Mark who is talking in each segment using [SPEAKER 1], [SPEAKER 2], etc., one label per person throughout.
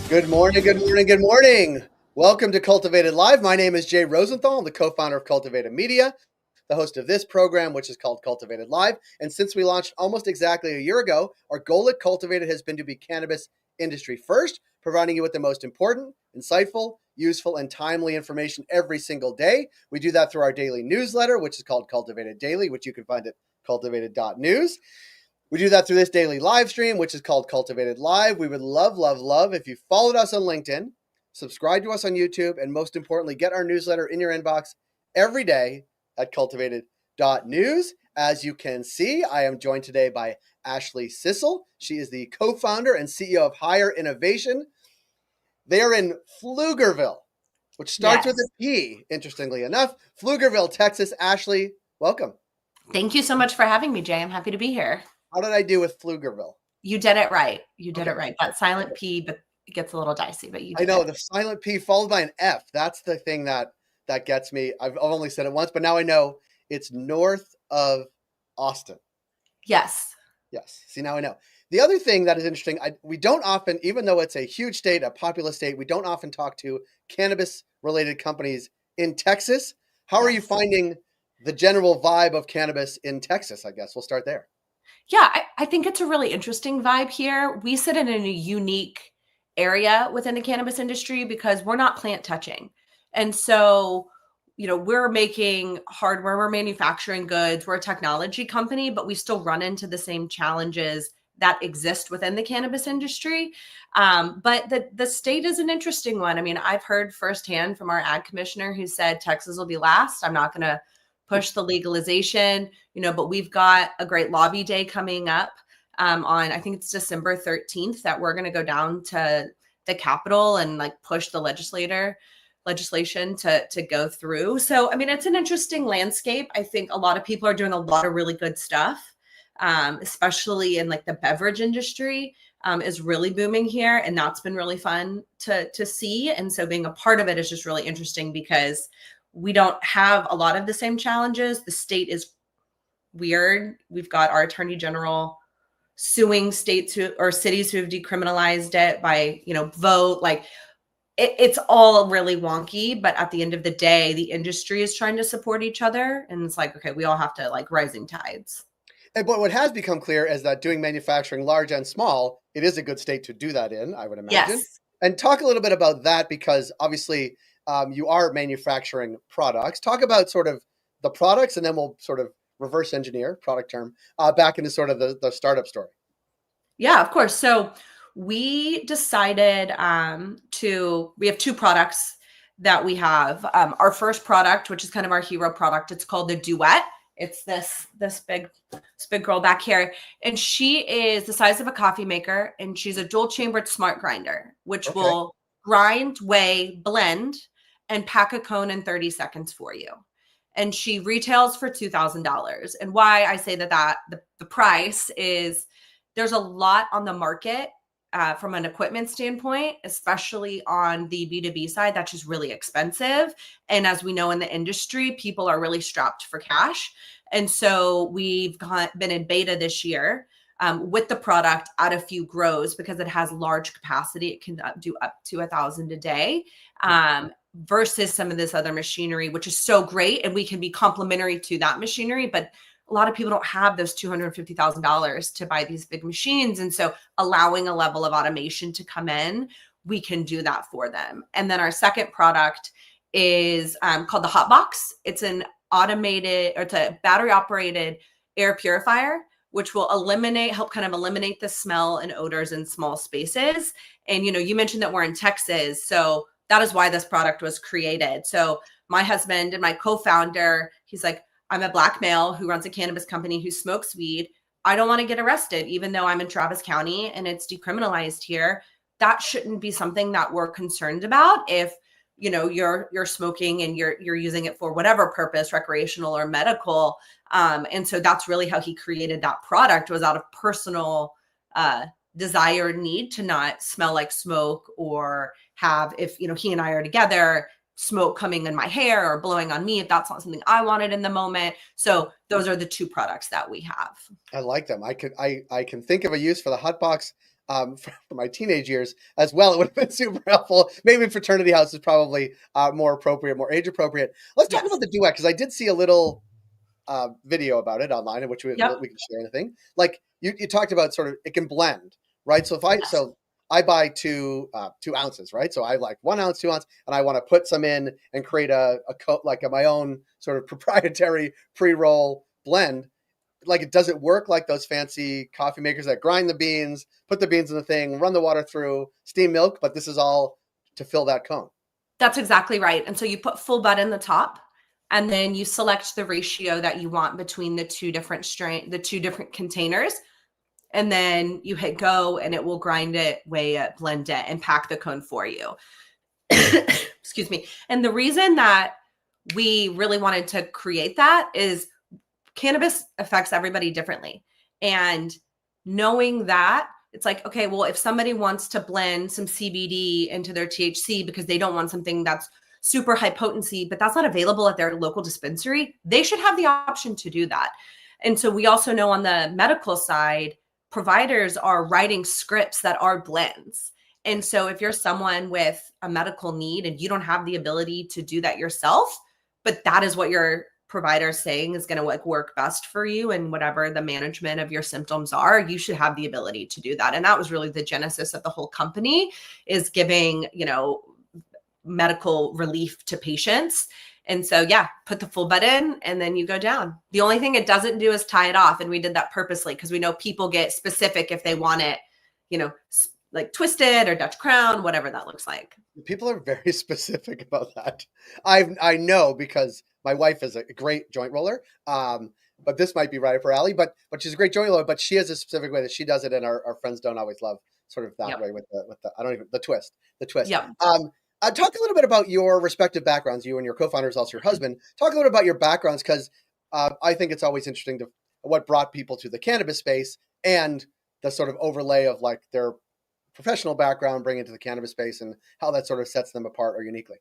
[SPEAKER 1] Good morning, good morning, good morning. Welcome to Cultivated Live. My name is Jay Rosenthal. I'm the co-founder of Cultivated Media, the host of this program, which is called Cultivated Live. And since we launched almost exactly a year ago, our goal at Cultivated has been to be cannabis industry first, providing you with the most important, insightful, useful, and timely information every single day. We do that through our daily newsletter, which is called Cultivated Daily, which you can find at cultivated.news. We do that through this daily live stream, which is called Cultivated Live. We would love if you followed us on LinkedIn, subscribe to us on YouTube, and most importantly, get our newsletter in your inbox every day at cultivated.news. As you can see, I am joined today by Ashley Ciccel. She is the co-founder and CEO of Higher Innovation. They are in Pflugerville, which starts with a
[SPEAKER 2] Yes.
[SPEAKER 1] P, interestingly enough. Pflugerville, Texas. Ashley, welcome.
[SPEAKER 2] Thank you so much for having me, Jay. I'm happy to be here.
[SPEAKER 1] How did I do with Pflugerville?
[SPEAKER 2] You did it right. You did
[SPEAKER 1] Okay.
[SPEAKER 2] it right. That silent P, but it gets a little dicey, but you
[SPEAKER 1] I
[SPEAKER 2] did
[SPEAKER 1] know
[SPEAKER 2] it.
[SPEAKER 1] the silent P followed by an F. That's the thing that gets me. I've only said it once, but now I know it's north of Austin.
[SPEAKER 2] Yes.
[SPEAKER 1] Yes. See, now I know. The other thing that is interesting, we don't often, even though it's a huge state, a populous state, we don't often talk to cannabis-related companies in Texas. How are you
[SPEAKER 2] Yes.
[SPEAKER 1] finding the general vibe of cannabis in Texas? I guess we'll start there.
[SPEAKER 2] Yeah, I think it's a really interesting vibe here. We sit in a unique area within the cannabis industry because we're not plant touching. And so, we're making hardware, we're manufacturing goods, we're a technology company, but we still run into the same challenges that exist within the cannabis industry. But the state is an interesting one. I mean, I've heard firsthand from our ag commissioner who said Texas will be last. I'm not going to push the legalization, but we've got a great lobby day coming up on, I think it's December 13th, that we're going to go down to the Capitol and like push the legislation to go through. So, I mean, it's an interesting landscape. I think a lot of people are doing a lot of really good stuff, especially in like the beverage industry is really booming here. And that's been really fun to see. And so being a part of it is just really interesting because we don't have a lot of the same challenges. The state is weird. We've got our attorney general suing states or cities who have decriminalized it by, vote. Like it's all really wonky, but at the end of the day, the industry is trying to support each other. And it's like, okay, we all have to like rising tides.
[SPEAKER 1] But what has become clear is that doing manufacturing large and small, it is a good state to do that in, I would imagine.
[SPEAKER 2] Yes.
[SPEAKER 1] And talk a little bit about that because obviously you are manufacturing products. Talk about sort of the products and then we'll sort of reverse engineer, product term, back into sort of the startup story.
[SPEAKER 2] Yeah, of course. So we decided we have two products that we have. Our first product, which is kind of our hero product, it's called the Duet. It's this big girl back here, and she is the size of a coffee maker, and she's a dual chambered smart grinder, which will grind, weigh, blend, and pack a cone in 30 seconds for you. And she retails for $2,000. And why I say that the price is there's a lot on the market from an equipment standpoint, especially on the B2B side, that's just really expensive. And as we know in the industry, people are really strapped for cash. And so we've been in beta this year with the product at a few grows because it has large capacity. It can do up to 1,000 a day versus some of this other machinery, which is so great. And we can be complementary to that machinery, but a lot of people don't have those $250,000 to buy these big machines. And so allowing a level of automation to come in, we can do that for them. And then our second product is called the Hot Box. It's an it's a battery operated air purifier, which will help kind of eliminate the smell and odors in small spaces. And, you mentioned that we're in Texas. So that is why this product was created. So my husband and my co-founder, he's like, I'm a Black male who runs a cannabis company who smokes weed. I don't want to get arrested, even though I'm in Travis County and it's decriminalized here. That shouldn't be something that we're concerned about if, you're smoking and you're using it for whatever purpose, recreational or medical. And so that's really how he created that product, was out of personal desire, need to not smell like smoke or have, if, he and I are together, smoke coming in my hair or blowing on me if that's not something I wanted in the moment. So those are the two products that we have.
[SPEAKER 1] I like them. I can think of a use for the hot box. for my teenage years as well. It would have been super helpful. Maybe fraternity house is probably more appropriate, more age appropriate. Let's talk about
[SPEAKER 2] Yes.
[SPEAKER 1] the duet, because I did see a little video about it online, in which we
[SPEAKER 2] Yep.
[SPEAKER 1] can share anything. Like you talked about, sort of it can blend, right? So
[SPEAKER 2] Yes.
[SPEAKER 1] I buy 2 ounces, right? So I like 1 ounce, 2 ounce, and I want to put some in and create my own sort of proprietary pre-roll blend. Like, does it work like those fancy coffee makers that grind the beans, put the beans in the thing, run the water through, steam milk? But this is all to fill that cone.
[SPEAKER 2] That's exactly right. And so you put full bud in the top, and then you select the ratio that you want between the two different containers. And then you hit go and it will grind it, weigh it, blend it, and pack the cone for you. Excuse me. And the reason that we really wanted to create that is cannabis affects everybody differently. And knowing that, it's like, okay, well, if somebody wants to blend some CBD into their THC because they don't want something that's super high potency, but that's not available at their local dispensary, they should have the option to do that. And so we also know on the medical side, providers are writing scripts that are blends. And so if you're someone with a medical need and you don't have the ability to do that yourself, but that is what your provider is saying is going to like work best for you and whatever the management of your symptoms are, you should have the ability to do that. And that was really the genesis of the whole company, is giving, medical relief to patients. And so, yeah, put the full bud in and then you go down. The only thing it doesn't do is tie it off. And we did that purposely because we know people get specific if they want it, like twisted or Dutch crown, whatever that looks like.
[SPEAKER 1] People are very specific about that. I know, because my wife is a great joint roller. But this might be right up her alley. But she's a great joint roller. But she has a specific way that she does it, and our friends don't always love sort of that way with the I don't even the twist.
[SPEAKER 2] Yep.
[SPEAKER 1] Talk a little bit about your respective backgrounds. You and your co-founder is also your husband. Talk a little about your backgrounds, because I think it's always interesting to what brought people to the cannabis space, and the sort of overlay of like their professional background bring into the cannabis space, and how that sort of sets them apart or uniquely.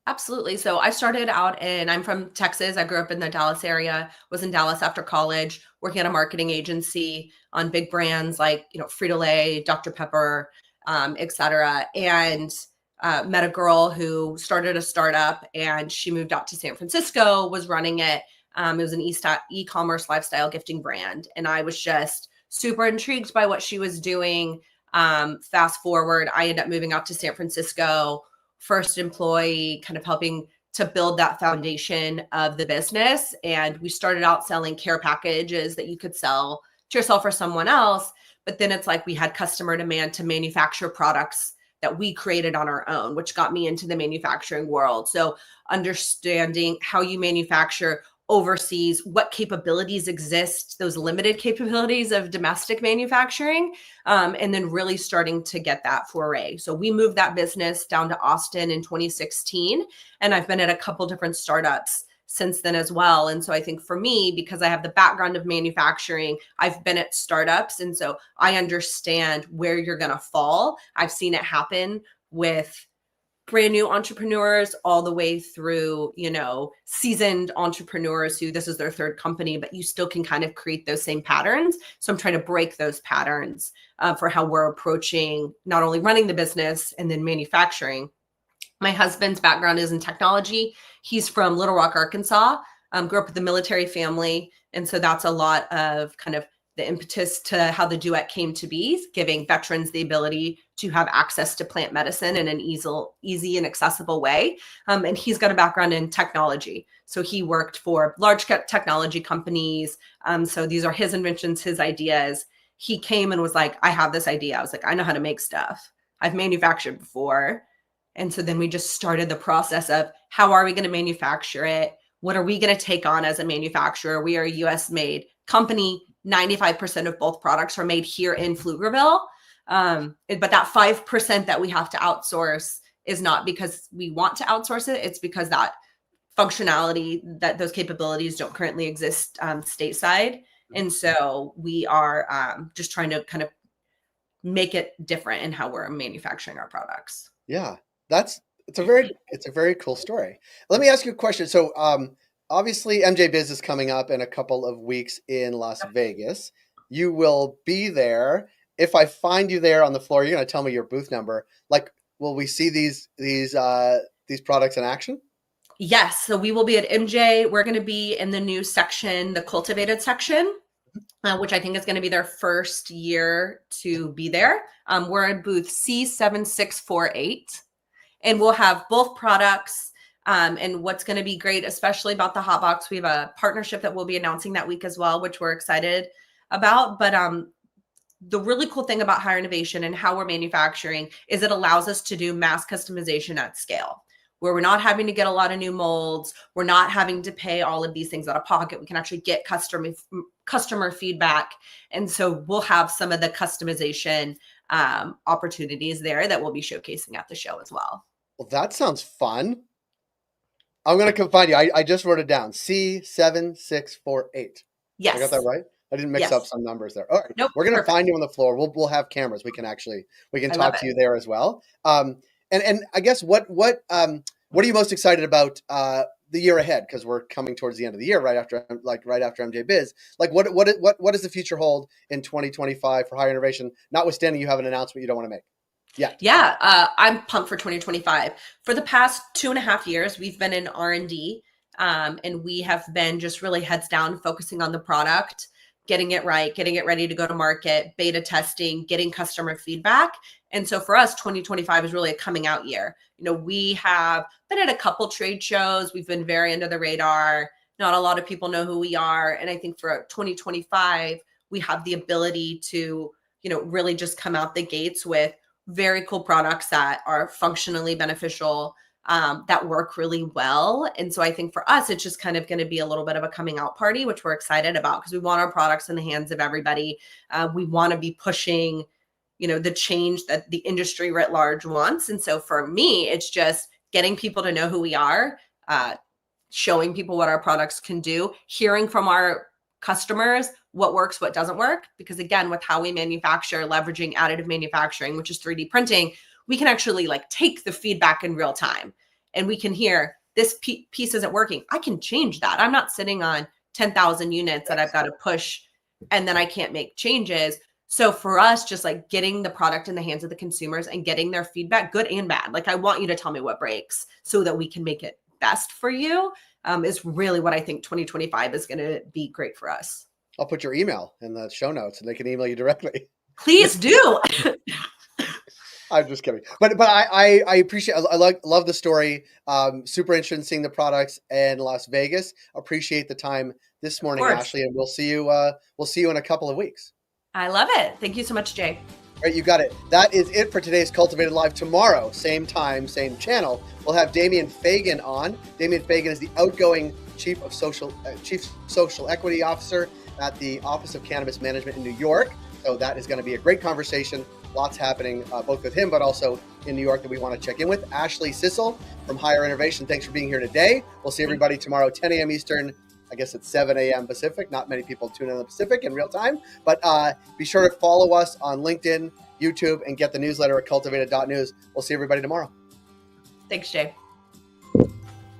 [SPEAKER 2] Absolutely. So I started out I'm from Texas. I grew up in the Dallas area, was in Dallas after college, working at a marketing agency on big brands like, Frito-Lay, Dr. Pepper, et cetera. And met a girl who started a startup, and she moved out to San Francisco, was running it. It was an e-commerce lifestyle gifting brand. And I was just super intrigued by what she was doing. Fast forward, I ended up moving out to San Francisco, first employee, kind of helping to build that foundation of the business. And we started out selling care packages that you could sell to yourself or someone else. But then it's like we had customer demand to manufacture products that we created on our own, which got me into the manufacturing world. So understanding how you manufacture overseas, what capabilities exist, those limited capabilities of domestic manufacturing, and then really starting to get that foray. So we moved that business down to Austin in 2016, and I've been at a couple different startups since then as well. And so I think for me, because I have the background of manufacturing, I've been at startups. And so I understand where you're going to fall. I've seen it happen with brand new entrepreneurs all the way through, seasoned entrepreneurs who this is their third company, but you still can kind of create those same patterns. So I'm trying to break those patterns for how we're approaching not only running the business and then manufacturing. My husband's background is in technology. He's from Little Rock, Arkansas, grew up with a military family. And so that's a lot of kind of the impetus to how the duet came to be, giving veterans the ability to have access to plant medicine in an easy and accessible way. And he's got a background in technology. So he worked for large technology companies. So these are his inventions, his ideas. He came and was like, I have this idea. I was like, I know how to make stuff. I've manufactured before. And so then we just started the process of how are we going to manufacture it? What are we going to take on as a manufacturer? We are a US made company. 95% of both products are made here in Pflugerville. But that 5% that we have to outsource is not because we want to outsource it. It's because that functionality, that those capabilities don't currently exist stateside. And so we are just trying to kind of make it different in how we're manufacturing our products.
[SPEAKER 1] Yeah, it's a very cool story. Let me ask you a question. So, obviously, MJ Biz is coming up in a couple of weeks in Las Vegas. You will be there. if I find you there on the floor, you're going to tell me your booth number. Like, will we see these products in action?
[SPEAKER 2] Yes. So we will be at MJ. We're going to be in the new section, the Cultivated section, which I think is going to be their first year to be there. We're in booth C7648, and we'll have both products. And what's going to be great, especially about the hot box, we have a partnership that we'll be announcing that week as well, which we're excited about. But the really cool thing about Higher Innovation and how we're manufacturing is it allows us to do mass customization at scale, where we're not having to get a lot of new molds. We're not having to pay all of these things out of pocket. We can actually get customer feedback. And so we'll have some of the customization opportunities there that we'll be showcasing at the show as well.
[SPEAKER 1] Well, that sounds fun. I'm going to come find you. I just wrote it down. C7648.
[SPEAKER 2] Yes.
[SPEAKER 1] I got that right? I didn't mix up some numbers there. All right.
[SPEAKER 2] Nope,
[SPEAKER 1] we're going to find you on the floor. We'll have cameras. We can talk to you there as well. And I guess what are you most excited about the year ahead? Because we're coming towards the end of the year, right after MJ Biz. Like what does the future hold in 2025 for Higher Innovation? Notwithstanding you have an announcement you don't want to make.
[SPEAKER 2] Yeah. I'm pumped for 2025. For the past 2.5 years, we've been in R&D, and we have been just really heads down, focusing on the product, getting it right, getting it ready to go to market, beta testing, getting customer feedback. And so for us, 2025 is really a coming out year. We have been at a couple trade shows. We've been very under the radar. Not a lot of people know who we are. And I think for 2025, we have the ability to, really just come out the gates with very cool products that are functionally beneficial, that work really well. And so I think for us, it's just kind of going to be a little bit of a coming out party, which we're excited about because we want our products in the hands of everybody. We want to be pushing, the change that the industry writ large wants. And so for me, it's just getting people to know who we are, showing people what our products can do, hearing from our customers what works, what doesn't work. Because again, with how we manufacture, leveraging additive manufacturing, which is 3D printing, we can actually take the feedback in real time, and we can hear this piece isn't working. I can change that. I'm not sitting on 10,000 units that I've got to push and then I can't make changes. So for us, just getting the product in the hands of the consumers and getting their feedback, good and bad. I want you to tell me what breaks so that we can make it best for you, is really what I think 2025 is going to be great for us.
[SPEAKER 1] I'll put your email in the show notes and they can email you directly.
[SPEAKER 2] Please do.
[SPEAKER 1] I'm just kidding. But I appreciate, love the story. Super interested in seeing the products in Las Vegas. Appreciate the time this morning, Ashley, and we'll see you in a couple of weeks.
[SPEAKER 2] I love it. Thank you so much, Jay.
[SPEAKER 1] All right, you got it. That is it for today's Cultivated Live. Tomorrow, same time, same channel, we'll have Damian Fagan on. Damian Fagan is the outgoing Chief Social Equity Officer at the Office of Cannabis Management in New York. So that is going to be a great conversation. Lots happening both with him, but also in New York that we want to check in with. Ashley Ciccel from Higher Innovation, thanks for being here today. We'll see everybody tomorrow, 10 a.m. Eastern. I guess it's 7 a.m. Pacific. Not many people tune in on the Pacific in real time, but be sure to follow us on LinkedIn, YouTube, and get the newsletter at cultivated.news. We'll see everybody tomorrow.
[SPEAKER 2] Thanks, Jay.